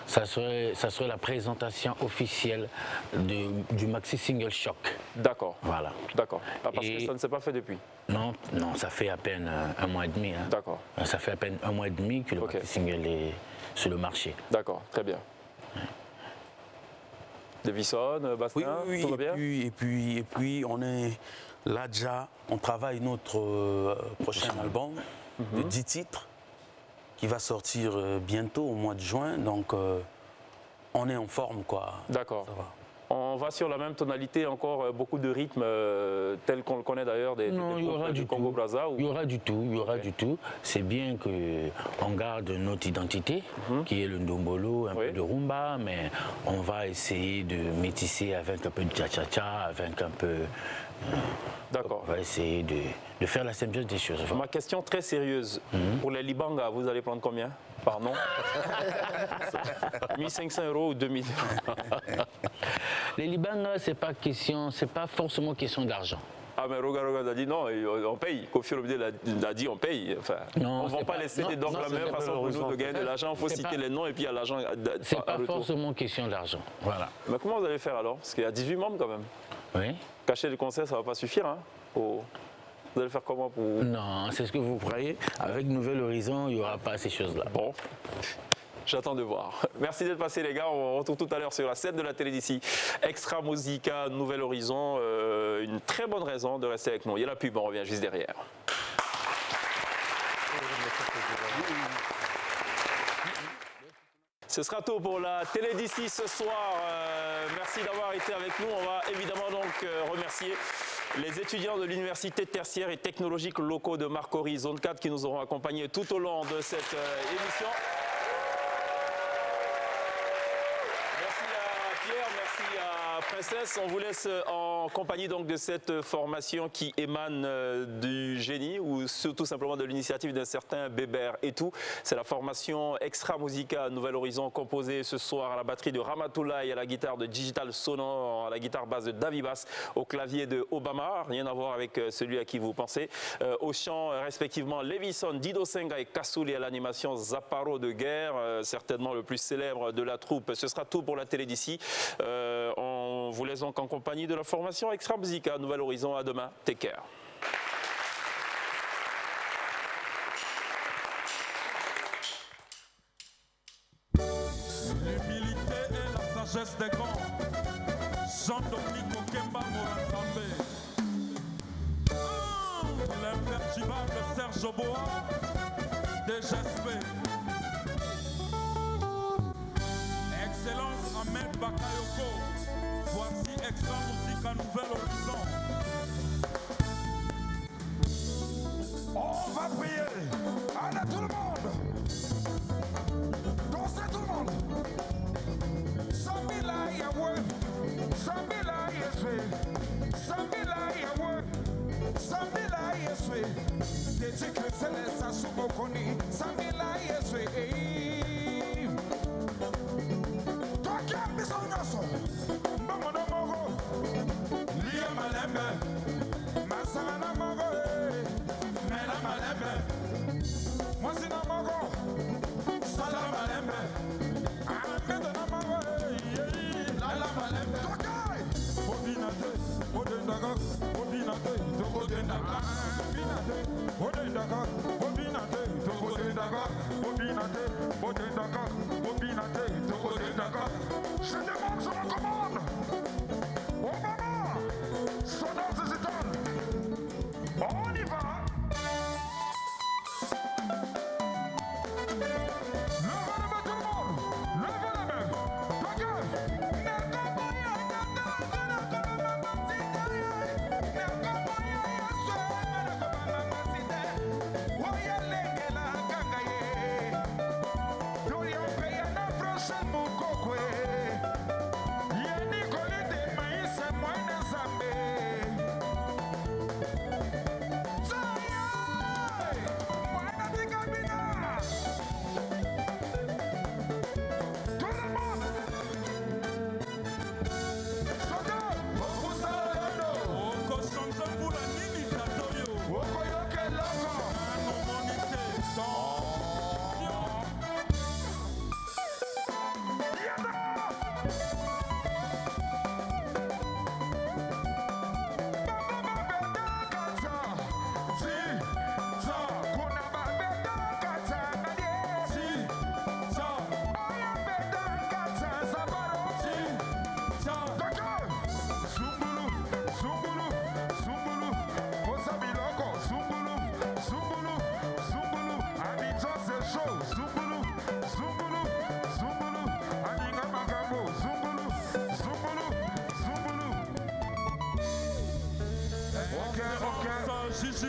Ça serait la présentation officielle du maxi single Choc. D'accord. Voilà. D'accord. Ah, parce que ça ne s'est pas fait depuis? Non, ça fait à peine un mois et demi. Hein. D'accord. Ça fait à peine un mois et demi que le maxi single est sur le marché. D'accord, très bien. Davison, Bastien, oui, tout va bien? Et puis on est là déjà, on travaille notre prochain album de 10 titres qui va sortir bientôt au mois de juin, donc on est en forme, quoi. D'accord. On va sur la même tonalité, encore beaucoup de rythmes tels qu'on le connaît d'ailleurs des groupes du Congo-Brazza? Il y aura du tout, C'est bien qu'on garde notre identité, qui est le ndombolo, un peu de rumba, mais on va essayer de métisser avec un peu de cha-cha-cha, avec un peu... D'accord. On va essayer de faire la symbiose des choses. Ma question très sérieuse, pour les Libanga, vous allez prendre combien par nom? 1500 € ou 2000 €? Les Libanga, c'est pas forcément question d'argent. Ah mais Roga a dit non, on paye. Kofi Olomide a dit on paye. Enfin, on ne va pas laisser donc la meilleure façon pour nous de gagner de l'argent. Il faut citer les noms et puis il y a l'argent. C'est pas forcément question d'argent. Voilà. Mais comment vous allez faire alors? Parce qu'il y a 18 membres quand même. Oui. Cacher le concert, ça ne va pas suffire. Hein, Vous allez faire comment pour... Non, c'est ce que vous croyez. Avec Nouvel Horizon, il n'y aura pas ces choses-là. Bon. J'attends de voir. Merci d'être passé les gars, on retrouve tout à l'heure sur la scène de la télé d'ici. Extra Musica, Nouvel Horizon, une très bonne raison de rester avec nous. Il y a la pub, on revient juste derrière. Ce sera tout pour la télé d'ici ce soir. Merci d'avoir été avec nous. On va évidemment donc remercier les étudiants de l'Université tertiaire et technologique locaux de Marcory, zone 4, qui nous auront accompagnés tout au long de cette émission. Merci à Pierre, merci à Princesse. On vous laisse en compagnie donc de cette formation qui émane du génie ou tout simplement de l'initiative d'un certain Bébert et tout. C'est la formation Extra Musica Nouvel Horizon, composée ce soir à la batterie de Ramatoulaye, à la guitare de Digital Sonor, à la guitare basse de Davy Bass, au clavier de Obama, rien à voir avec celui à qui vous pensez. Au chant respectivement Levison, Dido Senga et Kassouli, à l'animation Zaparo de Guerre, certainement le plus célèbre de la troupe. Ce sera tout pour la télé d'ici. On vous laisse donc en compagnie de la formation Extra Musica Nouvel Horizon. À demain. Take care. L'humilité et la sagesse des grands. Jean-Dominique Okemba Morantambe. L'imperturbable Serge Oboa. DGSP. Excellence Ahmed Bakayoko. Voici Extra Musica Nouvel Horizon. On va prier. Allez tout le monde. Dansez tout le monde. Sambila Yahweh. Sambila Yeswe. Sambila Yahweh. Sambila Yeswe. Deji Krisele Sasumokoni. Sambila Yeswe. Tokia Bisonyoso. Mbomono Mogo. Lia Malembe. Masana Mogo. Mela Malembe. Mwasina Mogo. Salam Malembe. Ahmed Namago. Lala Malembe. Tokai. Obinate. Odendaga. Obinate. Tokodendaga. Obinate. Odendaga. Obinate. Tokodendaga. Obinate. Odendaga. Obinate. Tokodendaga. Je demande sur la commande. Obama. Soldats hésitants. On y va. Le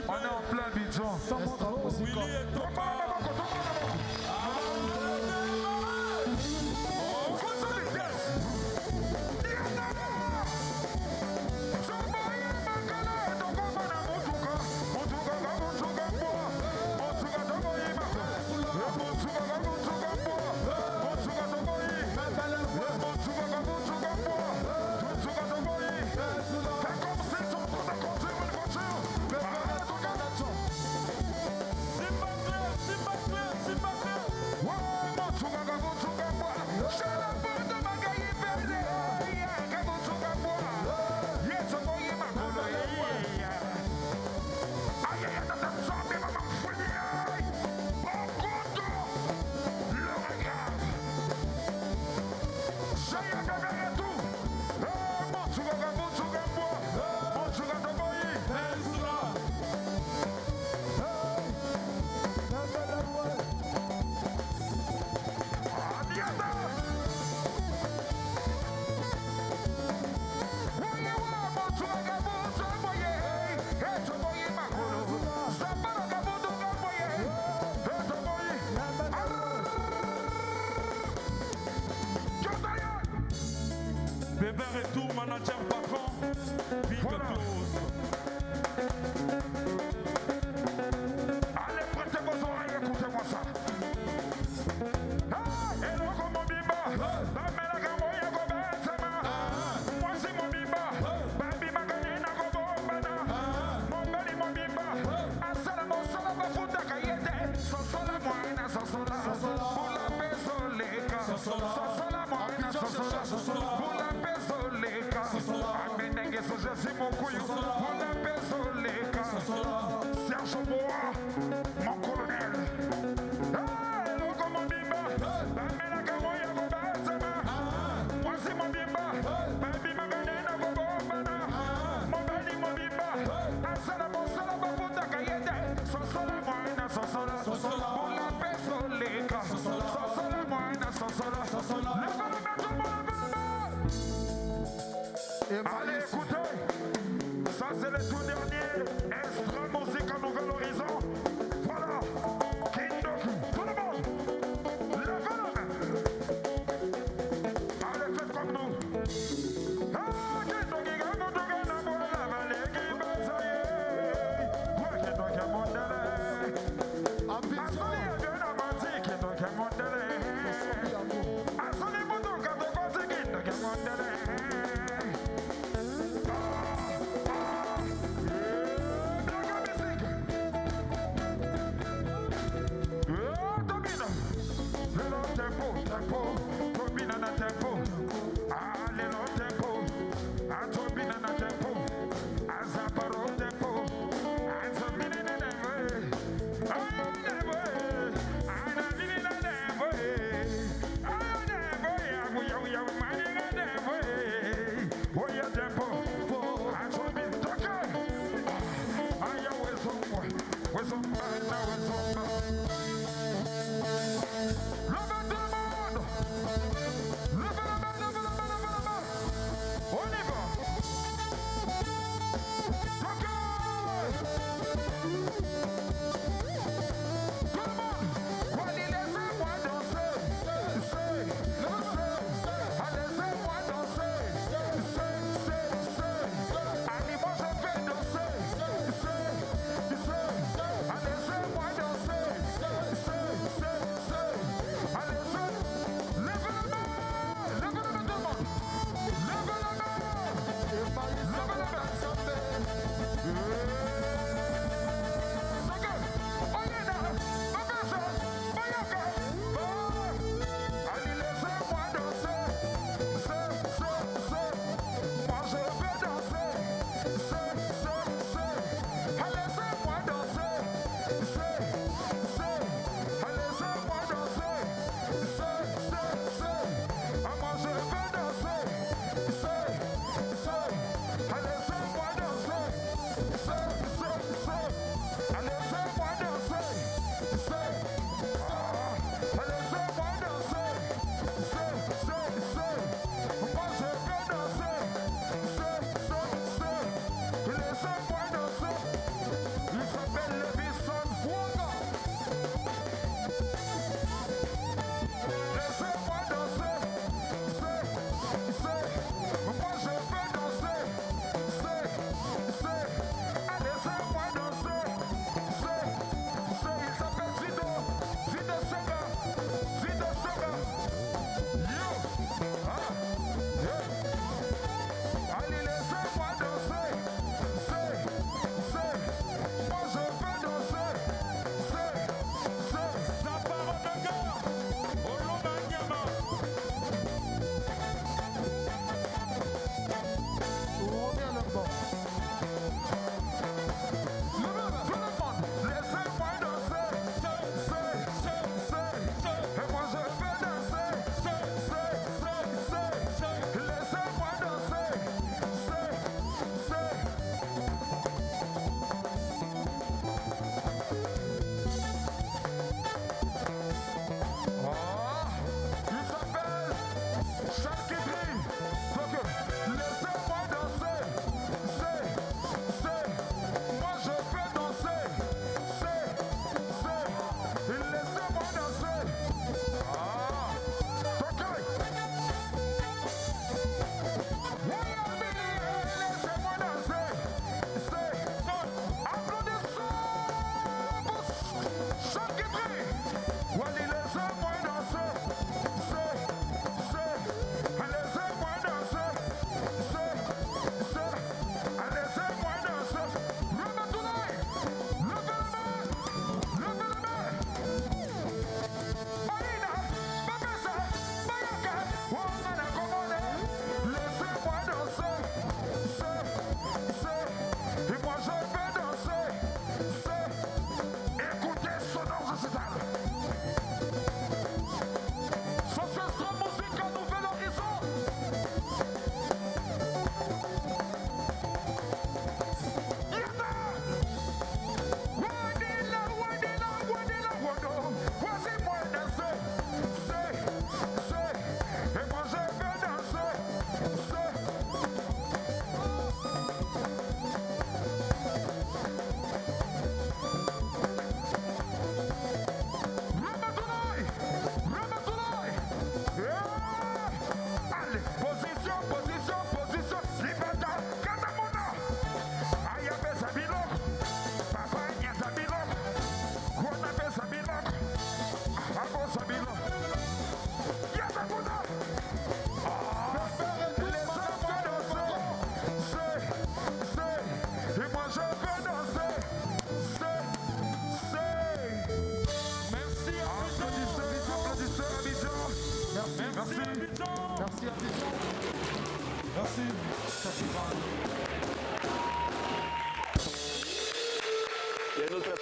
On est en plein bidon. Bébé retour, manager patron, vite close. Allez, prêtez vos oreilles, écoutez-moi ça. Hello, como bimba. Dame la gamoya, go benzema. Moi, c'est mon bimba. Baby, ma ganina, go bombana. Mon beli, mon bimba. Asala, mon sola, ma futa, cayete. Sosola, moina, sosola. Bula, peso, leca. Sosola, moina, sosola. Bula, peso, leca. Amenengue, soja, simokuyu. Bula, peso, leca. Serge Bois, mon colonel. Hello, como bimba. Dame la gamoya, go benzema. Moi, c'est mon bimba. Baby, ma ganina, go bombana. Mon beli, mon bimba. Asala, mon sola, ma futa, cayete. Sosola, moina, sosola. Bula, peso, leca. Sosola, moina, sosola. Lève la main, tout le monde, lève la main. Allez, écoutez. Ça, c'est le tout dernier extra musique à Nouvel Horizon. Voilà. Kindoki. Tout le monde. Lève la main. Allez, faites comme nous. Ah, Kindoki, Gamoto, Ganamo, la vallée qui bataille. Ouais, Kindoki, Mondele. Asali, Avion, Amanti, Kindoki, Mondele. Asali, Moto, Kato, Kindoki, Mondele.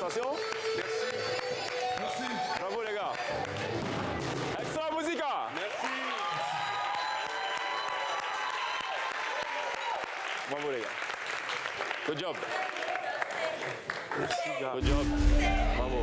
Félicitations. Merci. Bravo les gars. Extra musica. Merci. Bravo les gars. Good job. Merci, gars. Good job. Bravo.